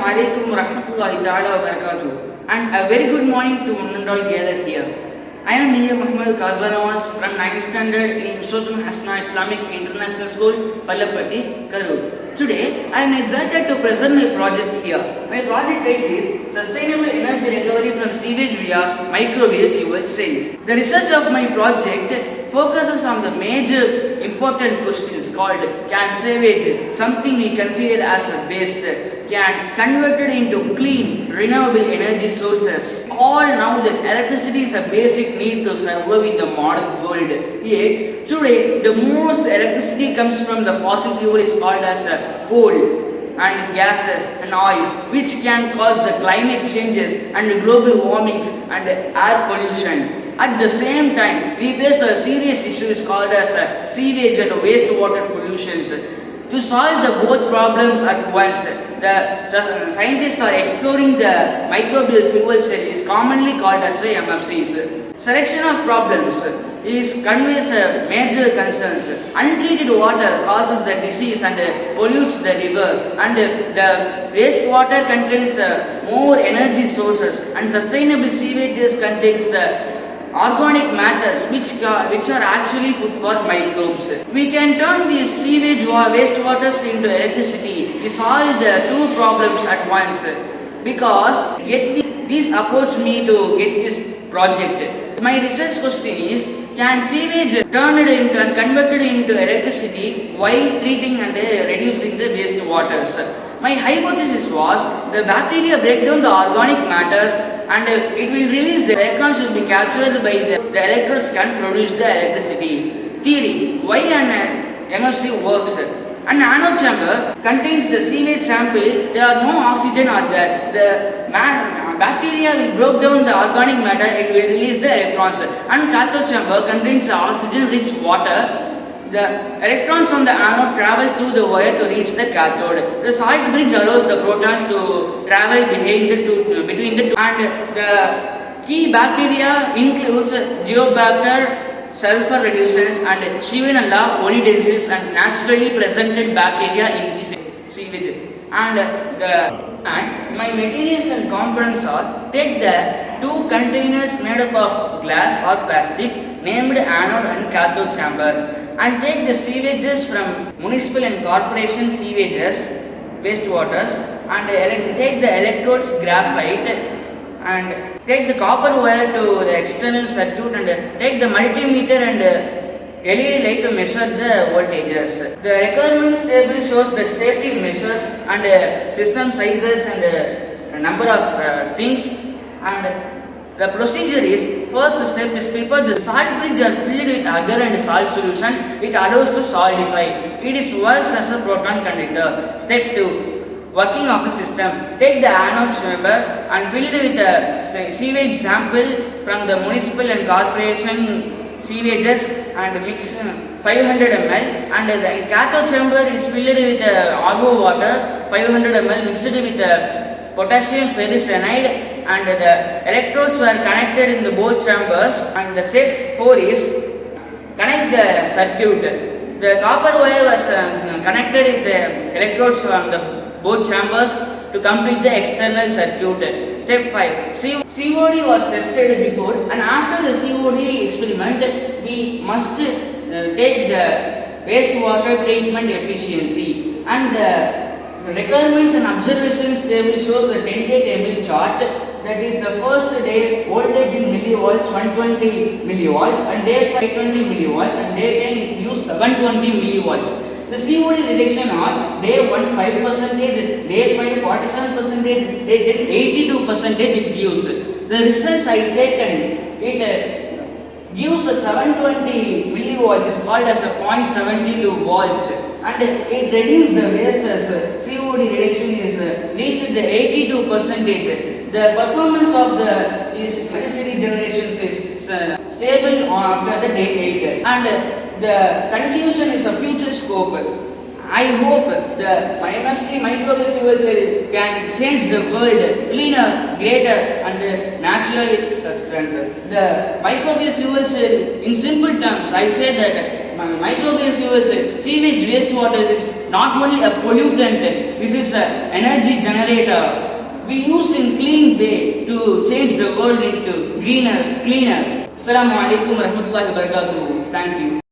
alaikum warahmatullahi ta'ala wabarakatuh, and a very good morning to one and all gathered here. I am Nawa Muhammad Kazanawas from 9th standard in Sultan Hasna Islamic International School, Pallapatti, Karur. Today, I am excited to present my project here. My project title is Sustainable Energy Recovery from Sewage via Microbial Fuel Cell. The research of my project focuses on the major important questions called can sewage, something we consider as a waste, can converted into clean, renewable energy sources. All know that electricity is a basic need to survive in the modern world. Yet, today, the most electricity comes from the fossil fuel is called as coal and gases and oils, which can cause the climate changes and global warmings and air pollution. At the same time, we face a serious issue called as sewage and wastewater pollutions. To solve the both problems at once, the scientists are exploring the microbial fuel cell is commonly called as MFCs. Selection of problems is conveys major concerns. Untreated water causes the disease and pollutes the river, and the wastewater contains more energy sources, and sustainable sewages contains the organic matters which are actually food for microbes. We can turn these sewage wastewaters into electricity. We solve the two problems at once because this approach me to get this project. My research question is, can sewage turned into and converted into electricity while treating and reducing the wastewaters? My hypothesis was the bacteria break down the organic matters and it will release the electrons will be captured by the electrodes can produce the electricity. Theory: why an MFC works? An anode chamber contains the sewage sample. There are no oxygen or the bacteria will break down the organic matter. It will release the electrons. And cathode chamber contains oxygen-rich water. The electrons on the anode travel through the wire to reach the cathode. The salt bridge allows the protons to travel between the two. And the key bacteria includes Geobacter, sulfur reducens, and Shigella onidensis, and naturally presented bacteria in this sewage. And my materials and components are: take the two containers made up of glass or plastic named anode and cathode chambers, and take the sewages from municipal and corporation sewages, wastewaters, and take the electrodes graphite, and take the copper wire to the external circuit, and take the multimeter and LED light to measure the voltages. The requirements table shows the safety measures and system sizes and number of things. And the procedure is: first step is prepare the salt bridge are filled with agar and salt solution. It allows to solidify. It is works as a proton conductor. Step 2. Working of the system. Take the anode chamber and fill it with a sewage sample from the municipal and corporation sewages and mix 500 ml, and the cathode chamber is filled with RO water 500 ml mixed with potassium ferricyanide, and the electrodes were connected in the both chambers. And the step 4 is connect the circuit. The copper wire was connected with the electrodes on the both chambers to complete the external circuit. Step 5. COD was tested before, and after the COD experiment, we must take the wastewater treatment efficiency. And the requirements and observations table shows the 10-day table chart. That is, the first day voltage in millivolts 120 millivolts, and day 5 20 millivolts, and day 10 use 720 millivolts. The COD reduction are day 1 5%, day 5 47%, day 10 82% it gives. The results I taken, it gives the 720 millivolts is called as a 0.72 volts, and it reduces the wastes. COD reduction is reached the 82%. The performance of the electricity generations is stable after the day 8, and the conclusion is a future scope. I hope the MFC microbial fuel cell can change the world cleaner, greater, and natural substance. The microbial fuel cell, in simple terms, I say that microbial fuels, sewage wastewater is not only a pollutant, this is an energy generator we use in clean way to change the world into greener, cleaner. Assalamu alaikum warahmatullahi wabarakatuh. Thank you.